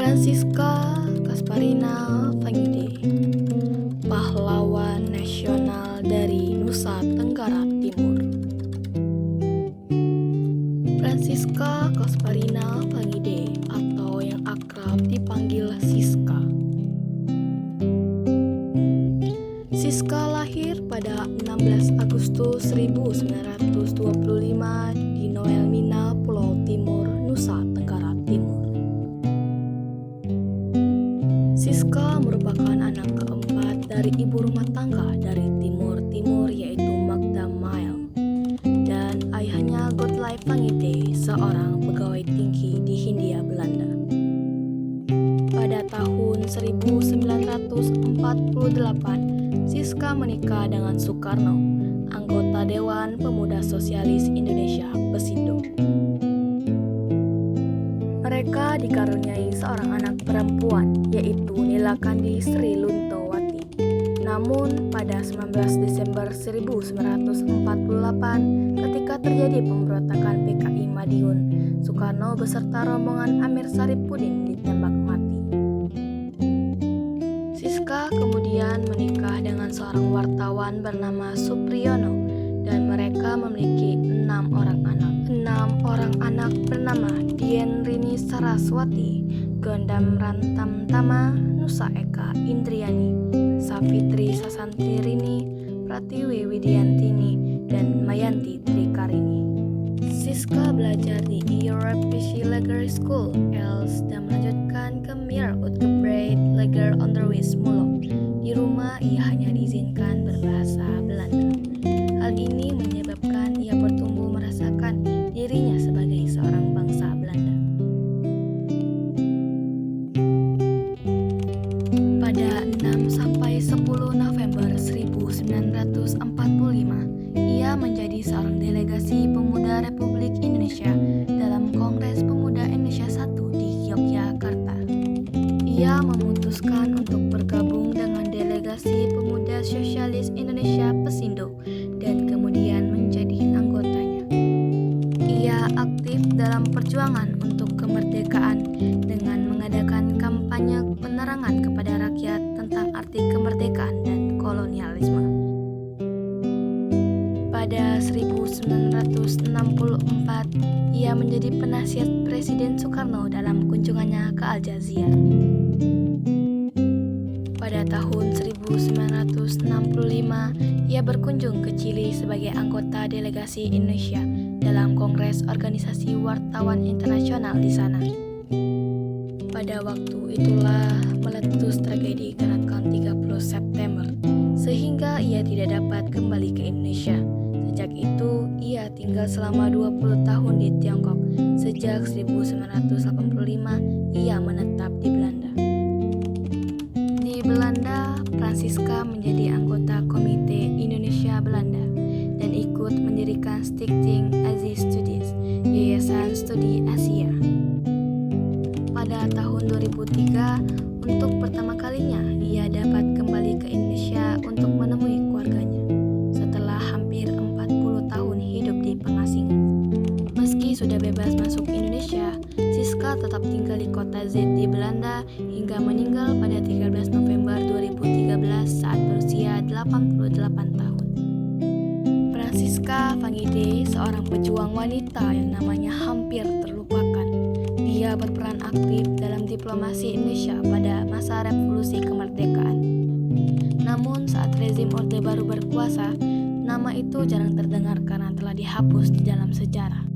Francisca Kasparina Fangide, pahlawan nasional dari Nusa Tenggara Timur. Francisca Kasparina Fangide atau yang akrab dipanggil Siska. Siska lahir pada 16 Agustus 1925 di Noelmina, Pulau Timur, Nusa Tenggara Timur. Siska merupakan anak keempat dari ibu rumah tangga dari Timur yaitu Magda Mael dan ayahnya Godley Fangide, seorang pegawai tinggi di Hindia Belanda. Pada tahun 1948, Siska menikah dengan Soekarno, anggota Dewan Pemuda Sosialis Indonesia Pesindo. Mereka dikaruniai seorang anak perempuan, yaitu Nila Kandi Sri Luntowati. Namun, pada 19 Desember 1948, ketika terjadi pemberontakan PKI Madiun, Soekarno beserta rombongan Amir Saripudin ditembak mati. Siska kemudian menikah dengan seorang wartawan bernama Supriyono dan mereka memiliki 6 orang anak. 6 orang anak bernama Dien Rini Saraswati, Gondam Rantamtama, Nusa Eka Indriani, Safitri Sasanti Rini, Pratiwi Widiantini, dan Mayanti Trikarini. Siska belajar di Europese Leger School, Els, dan melanjutkan ke Meer Uitgebreid Leger Onderwijs Mulok. Di rumah ia hanya diizinkan berbahasa Belanda. Hal ini menyebabkan ia bertumbuh merasakan dirinya sebagai seorang bangsa Belanda. Pada 6-10 November 1945, ia menjadi seorang delegasi pemuda Republik Indonesia dalam Kongres Pemuda Indonesia I di Yogyakarta. Ia memutuskan untuk bergabung dengan delegasi Pemuda Sosialis Indonesia Pesindo dan kemudian menjadi anggotanya. Ia aktif dalam perjuangan untuk kemerdekaan dengan mengadakan kampanye penerangan kepada rakyat tentang arti kemerdekaan dan kolonialisme. Pada 1964, ia menjadi penasihat Presiden Soekarno dalam kunjungannya ke Aljazair. Pada tahun 1965, ia berkunjung ke Chili sebagai anggota delegasi Indonesia dalam Kongres Organisasi Wartawan Internasional di sana. Pada waktu itulah meletus tragedi gerakan 30 September, sehingga ia tidak dapat kembali ke Indonesia. Sejak itu, ia tinggal selama 20 tahun di Tiongkok. Sejak 1985, ia menetap di Belanda. Di Belanda, Francisca menjadi anggota Komite Indonesia-Belanda dan ikut mendirikan Stichting Azië Studies, Yayasan Studi Asia. Pada tahun 2003, untuk pertama kalinya ia dapat kembali ke Indonesia untuk menemui keluarganya setelah hampir 40 tahun hidup di pengasingan. Meski sudah bebas masuk Indonesia, Siska tetap tinggal di kota Z di Belanda hingga meninggal pada 13 November 2013 saat berusia 88 tahun. Francisca Fangide, seorang pejuang wanita yang namanya hampir terlupakan. Dia berperan aktif dalam diplomasi Indonesia pada masa revolusi kemerdekaan. Namun saat rezim Orde Baru berkuasa, nama itu jarang terdengar karena telah dihapus di dalam sejarah.